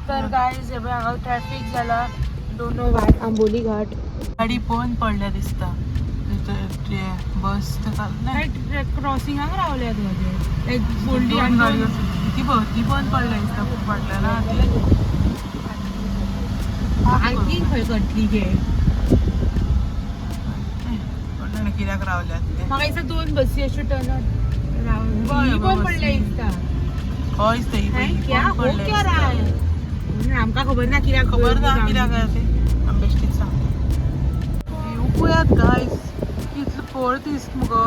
तर गाईज हांगा ट्रॅफिक जाला. Don't know why. Amboli Ghat गाडी बंद पडल्या दिसता. बस क्रॉसिंगाक रावल्यात मध्ये लायक बोलली दोन गाडयो ती बंद पडल्या दिसता. खूप पडल्या ना आणखी खंय कटली गे. कित्याक रावल्यात ते म्हाका दिसता 2 बसी अश्यो टर्न पण पडल्या दिसता. हय आमकां खबर ना कित्याक खबर ना कित्याक ते बेश्टीच सांग. पळयात गायज कितलो पळ दिसता मुगो.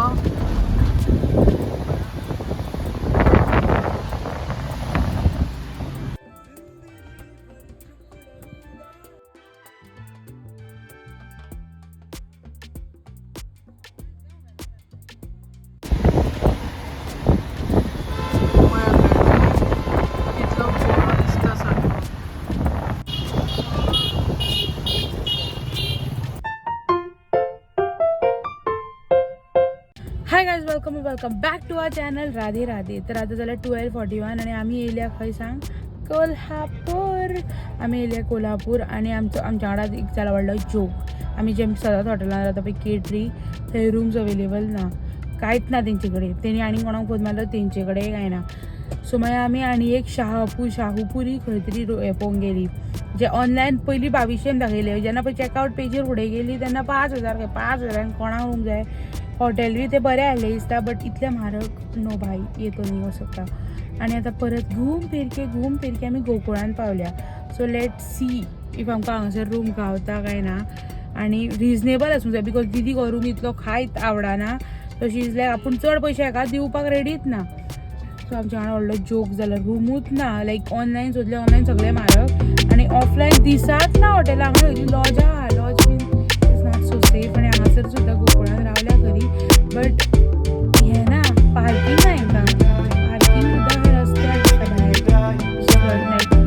Hi guys welcome back to our channel Radhe Radhe. तर आता झालं 12:41 आणि आम्ही येयल्या खंय सांग कोल्हापूर. आम्ही येयल्या कोल्हापूर आणि आमच्या वांगडा एक जाला व्हडलो जोक. आम्ही जे सदांच हॉटेलान रावता पळय केटरी थंय रूम्स अवेलेबल ना. कांयच ना तेंचे कडेन. तेणी आनी कोणाक फोन मारलो तेंचे कडेन कांय ना. सो मागीर आमी आनी एक शाहूपुरी खंय तरी पळोवंक गेली. जे ऑनलायन पयलीं 2200 दाखयले. जेन्ना पळय चॅकआउट पेजीर फुडें गेली तेन्ना 5000 5000 कोणाक रूम जाय. हॉटेल बी ते बरें आहले दिसता बट इतले म्हारग नो भाई येतो न्ही वसता. आनी आतां परत घूम फिरके आमी गोकुळान पावल्या. सो लेट सी इफ आमकां हांगासर रूम गावता काय ना. आनी रिजनेबल आसूंक जाय बिकॉज दिदीक हो रूम इतलो कांयच आवडना. तशी इज लायक आपूण चड पयशे हेका दिवपाक रेडीच ना. सो आमच्या वांगडा व्हडलो जोक जाला. रूमूच ना. लायक ऑनलायन सोदले ऑनलायन सगळे म्हारग आनी ऑफलायन दिसात ना हॉटेलां. हांगा लॉज आहा lodge been is not so safe. आनी हांगासर सुद्दां गोकुळान रावल्या खरी बट हे ना पार्किंग ना हांकां. पार्किंग सुद्दां हे रस्त्यार आसता भायर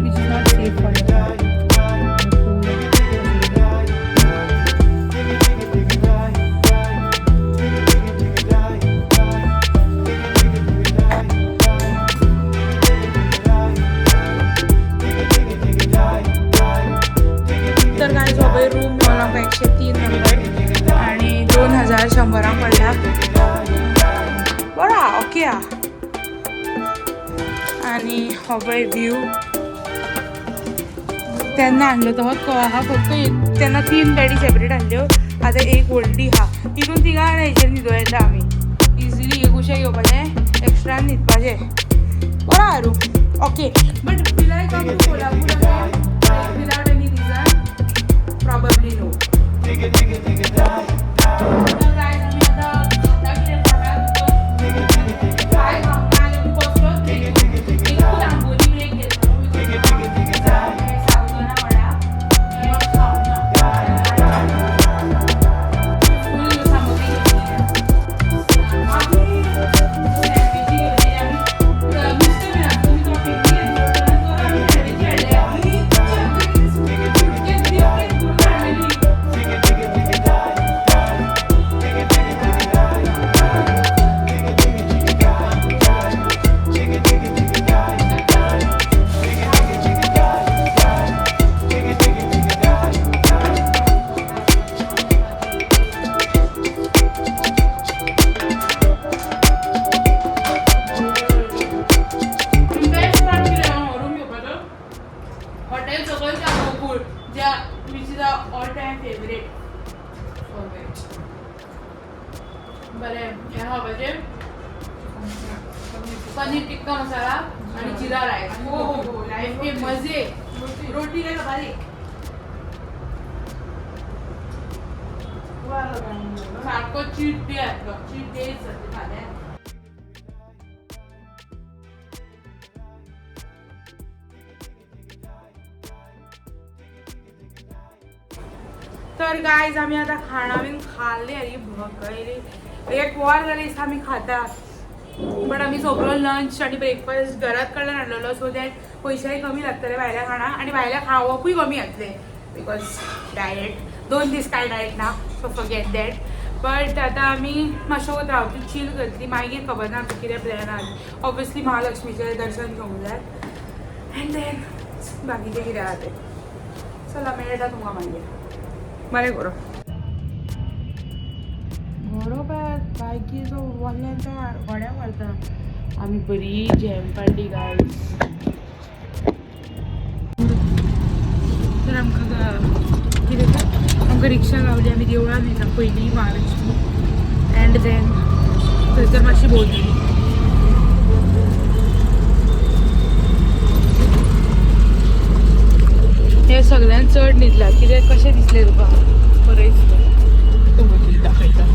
which is not safe for तर काय झोपय रूम मेळ्ळो 103 नंबर आणि 2100 पडला. बरा ओके आणि हो पळय व्यू तेन्ना हाडलो तो हा फक्त तेन्ना 3 बॅडी सेपरेट हाडल्यो. आतां एक व्हडली हा. तितून तिगा हेचेर न्हिदो येता आमी इजिली. एक उशें घेवपाचें एक्स्ट्रान न्हिदपाचें. बरो हा room okay but will I come to Kolhapur again without any reason probably no. Paneer tikka masala आणि जिरा राईस. हो लाईफ मजे. रोटी काय का बारीक सारखं चीट डे आहे. चीट डे खाल्या. तर गायज आम्ही आता खाणा बीन खाल्ले आणि भगयले. 1 वर जाली आम्ही खाता बट आम्ही सगळं लंच आणि ब्रेकफास्ट घरात कडल्यान हाडलेलो सो दॅट पयशेय कमी लागतले भायल्या खाणा आणि भायल्या खावपूय कमी जातले बिकॉज डायट 2 दीस काय डायट ना सो फॉरगेट दॅट. बट आता आम्ही मातशें वत रावतली चील करतली मागीर खबर ना आमचो कितें प्लॅन आहा. ऑब्वियसली महालक्ष्मीचें दर्शन घेवंक जाय अँड देन बाकीचे कितें आहा ते चला मेळटा तुमकां मागीर बरें करो बायकीचो वल्ल्यांच्या गोड्या व्हरता आमी बरी जॅम काडली गायज तर आमकां कितें आमकां रिक्षा गावली आमी देवळान येता पयलीं महालक्ष्मी एंड देन थंयसर मातशी भोंवतली हे सगळ्यान चड न्हिदला कित्याक कशें दिसलें तुका बरें दिसलें तुमकां दाखयता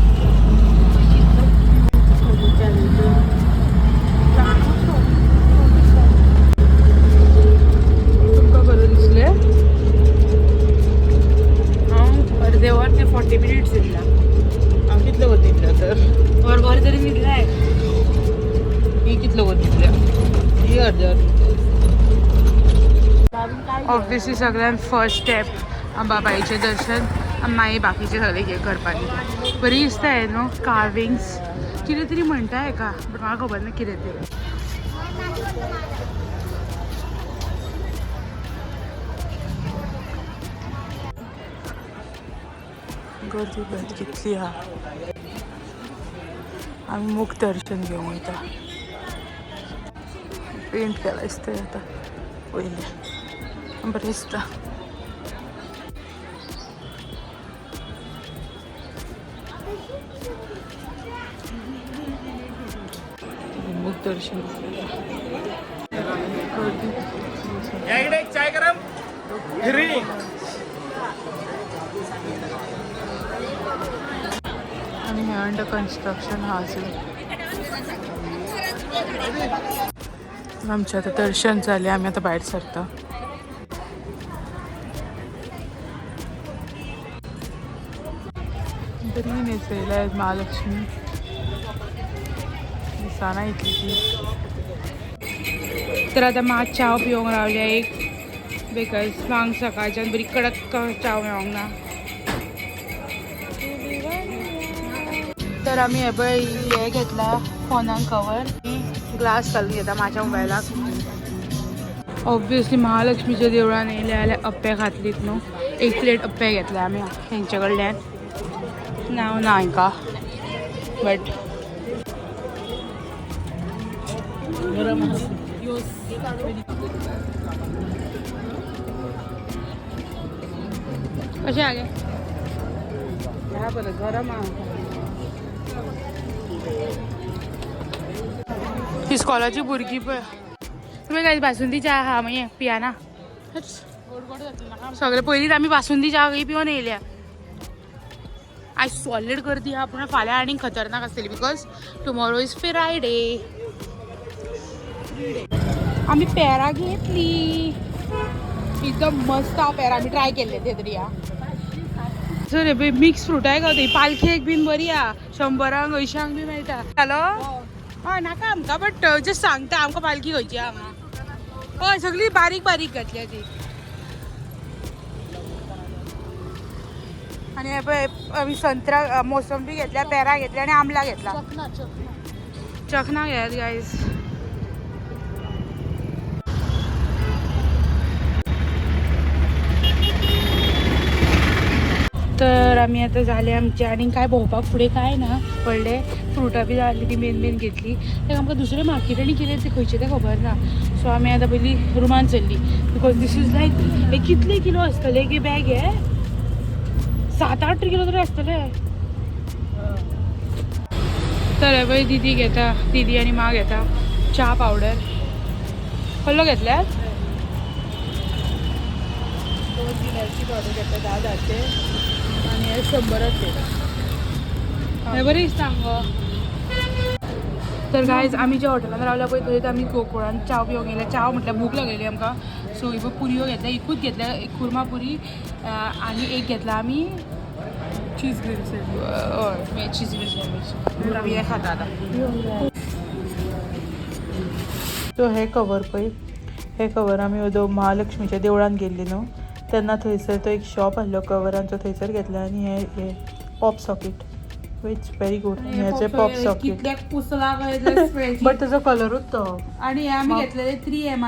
तुमकां बरें दिसलें हांव अर्दे वर ते 40 मिनिट्स न्हिदला हांव कितलो वत न्हिदल्या तर वर तरी न्हिदलाय ही कितलो वत न्हिदल्या ही अर्दे वर ऑब्वियसली सगळ्यान फर्स्ट स्टेप अंबाबाईचे दर्शन आनी मागीर बाकीचे सगळे हे करपाक बरी दिसता हे न्हू कार्विंग्स कितें तरी म्हणटा हेका बट म्हाका खबर ना कितें ते गर्दी पळय कितली आहा आमी मूख दर्शन घेवंक वयता पेंट केला दिसता आतां पयलें बरें दिसता मूख दर्शन चाय गरम आणि हे अंडर कन्स्ट्रक्शन हा अजून आमचे आता दर्शन झाले आम्ही आता भायर सरता बरी न्हेसयल्या महालक्ष्मी दिसाना इतली ती तर आता मात चाव पिवंक रावल्या एक बिकॉज मांग सकाळच्यान बरी कडक चाव मेळोंक ना तर आम्ही हे पळय हे घेतला फोनान कवर ग्लास घालून घेता माझ्या मोबायलाक ऑब्वियसली महालक्ष्मीच्या देवळान येयले जाल्यार अप्पे खातलीत न्हू एक प्लेट अप्पे घेतले आमी हेंच्या कडल्यान नांव ना हांकां बट कशें आगे ह्या बरें गरम आहा इस्कॉलाची भुरगीं पळय तुमी काय बासुंदी च्या आहा मागीर पियाना सगळे पयलींच आमी बासुंदी च्या पिवन येयल्या आयज सॉलिड गर्दी आहा पूण फाल्यां आनीक खतरनाक आसतली बिकॉज टुमोरो इज फ्रायडे आमी पेरां घेतली एकदम मस्त हांव पेरां आमी ट्राय केल्ले ते तरी सर मिक्स फ्रूट आहे का पालखेक बीन बरी आहा 100 अंयशांक बी मेळटा हॅलो हय नाका आमकां बट जस्ट सांगता आमकां पालखी खंयची हांगा हय सगळी बारीक बारीक घातल्या ती आनी हे पळय आमी संत्रा मोसंबी घेतल्या पेरा घेतल्या आनी आमला घेतला चखना घेयात गायज तर आम्ही आता झाले आमचे आणि काय भोंवपाक फुडें काय ना पडले फ्रुटां बी जाली ती मेन घेतली तेका आमकां दुसरें मार्केट आनी कितें तें खंयचें तें खबर ना सो आमी आतां पयलीं रुमान चल्ली बिकॉज दीस इज लायक हे कितले किलो आसतले की बॅग हे 7-8 किलो तरी आसतले तर हे पळय दिदी घेता दिदी आनी मा घेता च्या पावडर कसलो घेतल्यात 2 किलोची पावडर घेतल्या 10 आणि हे 100च हे बरें दिसता मगो तर गायज आमी ज्या हॉटेलान रावल्या पळय थंय आमी गोकुळान चाव पिवंक गेले चाव म्हटल्यार भूक लागलेली आमकां सो ही पुरयो घेतल्या एकूच घेतल्या एक खुर्मा पुरी आनी एक घेतला आमी चीज ग्रिल सँडवीच हय चीज ग्रिल सँडवीच आमी हे खाता आतां सो हे कवर पळय हे कवर आमी उदो महालक्ष्मीच्या देवळान गेल्ली न्हू तेन्ना थंयसर तो एक शॉप आसलो कवरांचो थंयसर घेतला आनी हे pop socket it's very good हेचे पॉप सॉकेट कितल्याक पुसला काय बट तेजो कलरूच तो आणि हे आमी घेतलेले 3M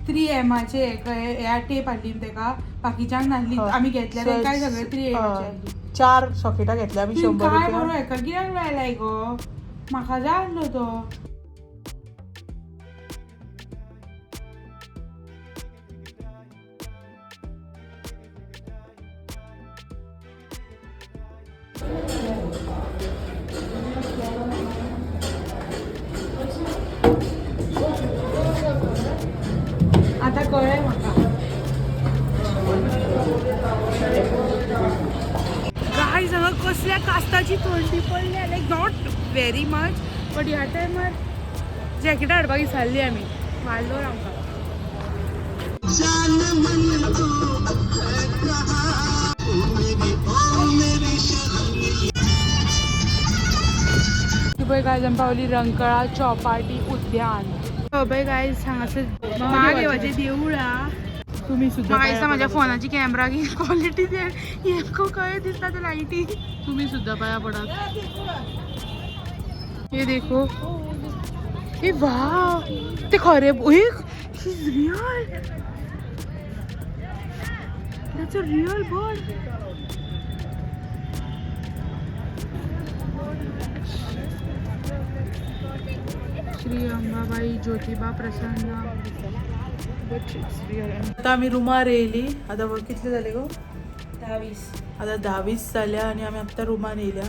3Mचे ह्या टेप हाडली तेका बाकीच्यांक नासली आमी घेतल्या तेंकाय सगळे 3Mचे हाडली 4 सॉकेटां घेतल्या आमी 100 काय रुपया बरो हेका कित्याक लायलाय गो म्हाका जाय आसलो तो आता कळ्ळें म्हाका गायज हांगा कसल्या कास्ताची थंडी पडल्या लायक नॉट व्हेरी मच बट ह्या टायमार जॅकेट हाडपाक विसरली आमी वाडलो आमकां पळय गायज आमी पावली रंकाळा चौपाटी उद्यान पळय गायज हांगासर महादेवाचें देवूळ हा तुम्ही सुद्धा मायसा माझ्या फोनाची कॅमेरा घे क्वालिटी दे हेको काय दिसता त्या लाईटी तुम्ही सुद्धा पाया पडात हे देखो हे वाव ते खरे he's real that's a real bird Shri Ambabai Jyotiba प्रसन्न आता आम्ही रुमार येयली आता कितले जाले गो 10-20 आता 10-20 जाल्या आणि आम्ही आत्ता रुमान येयल्या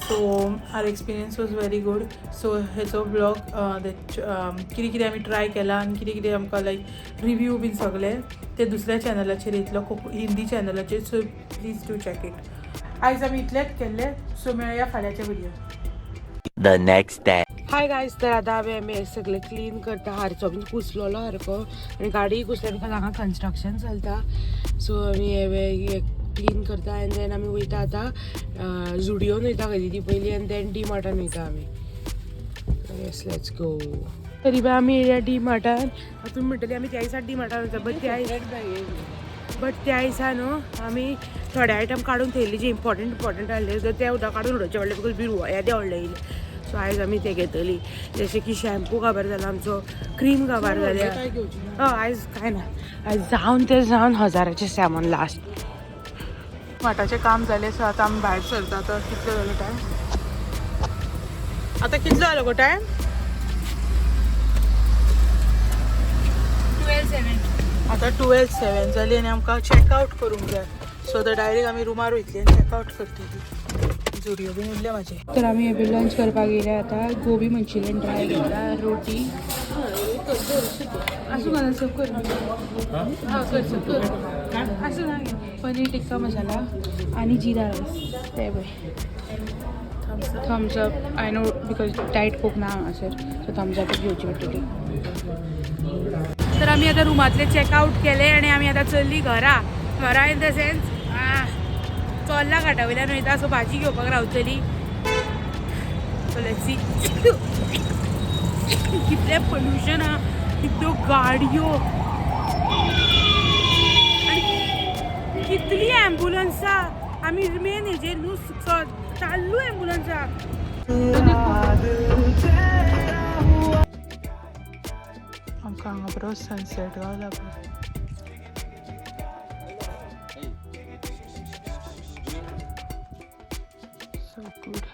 so our experience was very good so हेचो ब्लॉग कितें कितें आमी ट्राय केला आनी कितें कितें आमकां लायक रिव्यू बीन सगळे ते दुसऱ्या चॅनलाचेर येतलो हिंदी चॅनलाचेर so please do check it आयज आमी इतलेच केल्ले सो मेळया फाल्यांच्या video The next day. Hi guys तर आतां आमी सगळे क्लीन करता हारचो बीन कुसलोलो सारको आनी गाडी कुसल्या बिकॉज हांगा कन्स्ट्रक्शन चलता सो आमी हे क्लीन करता एन्ड देन आमी वयता आतां झुडियोन वयता खंय ती पयली एन्ड देन डी मार्टान वयता आमी येस लेट्स गो तरी बी आमी येयल्या डी मार्टान तुमी म्हणटली आमी त्या दिसा डी मार्टान वयता बट त्या दिसा न्हू आमी थोडे आयटम काडून थेयल्ले जे इम्पॉर्टंट आहले तर ते उदक काडून उडोवचे पडले बिकॉज बिरू येदे व्हडले येयले सो आयज आमी ते घेतली जशें की शॅम्पू काबार जाला आमचो क्रीम काबार जाल्या हय आयज काय ना आयज जावन 1000चे सामान लास्ट माटाचें काम जालें सो आतां आमी भायर सरता तर कितलो जालो टायम आतां कितलो जालो गो टायम 12:07 आतां 12:07 जाली आनी आमकां चॅकआउट करूंक जाय सो आतां डायरेक्ट आमी रुमार वयतली आनी चॅकआउट करतली जुडियो बीन उरले म्हाजे तर आमी हे लंच करपाक गेले आतां गोबी मंचुरियन ट्राय केला रोटी आसूं घालून सर्व कर आसूं ना पनीर टिक्का मसाला आणि जिरा रायस ते पळय thumbs up I know because diet Coke ना हांगासर सो थम्स अप घेवची पडटली तर आमी आतां रुमांतले चॅकआउट केले आनी आमी आतां चल्ली घरा इन द सेन्स चोल्ला घाटा वयल्यान वयता सो भाजी घेवपाक रावतली सो लेट्स सी कितले पोल्युशन हा कितल्यो गाडयो आनी कितली एम्बुलन्सा आमी मेन हेजेर न्हू चालू एम्बुलन्सा आमकां हांगा बरो सनसेट गावला पळय so good